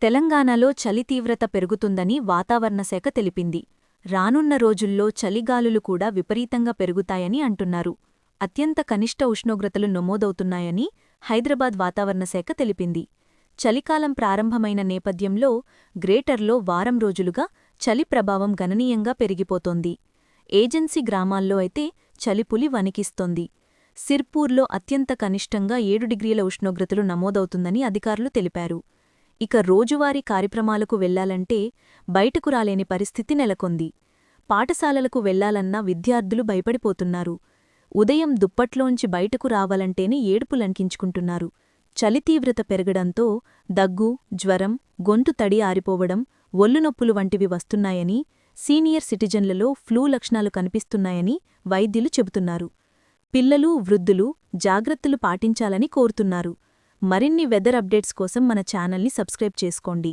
తెలంగాణలో చలి తీవ్రత పెరుగుతుందని వాతావరణ శాఖ తెలిపింది. రానున్న రోజుల్లో చలిగాలులు కూడా విపరీతంగా పెరుగుతాయని అంటున్నారు. అత్యంత కనిష్ట ఉష్ణోగ్రతలు నమోదవుతున్నాయని హైదరాబాద్ వాతావరణ శాఖ తెలిపింది. చలికాలం ప్రారంభమైన నేపథ్యంలో గ్రేటర్లో వారం రోజులుగా చలి ప్రభావం గణనీయంగా పెరిగిపోతోంది. ఏజెన్సీ గ్రామాల్లో అయితే చలిపులి వణికిస్తోంది. సిర్పూర్లో అత్యంత కనిష్టంగా 7 డిగ్రీల ఉష్ణోగ్రతలు నమోదవుతుందని అధికారులు తెలిపారు. ఇక రోజువారీ కార్యక్రమాలకు వెళ్లాలంటే బయటకు రాలేని పరిస్థితి నెలకొంది. పాఠశాలలకు వెళ్లాలన్నా విద్యార్థులు భయపడిపోతున్నారు. ఉదయం దుప్పట్లోంచి బయటకు రావాలంటేనే ఏడుపులంకించుకుంటున్నారు. చలి తీవ్రత పెరగడంతో దగ్గు, జ్వరం, గొంతు తడి ఆరిపోవడం, ఒల్లునొప్పులు వంటివి వస్తున్నాయని, సీనియర్ సిటిజన్లలో ఫ్లూ లక్షణాలు కనిపిస్తున్నాయని వైద్యులు చెబుతున్నారు. పిల్లలు, వృద్ధులు జాగ్రత్తలు పాటించాలని కోరుతున్నారు. మరిన్ని వెదర్ అప్డేట్స్ కోసం మన ఛానల్ని సబ్స్క్రైబ్ చేసుకోండి.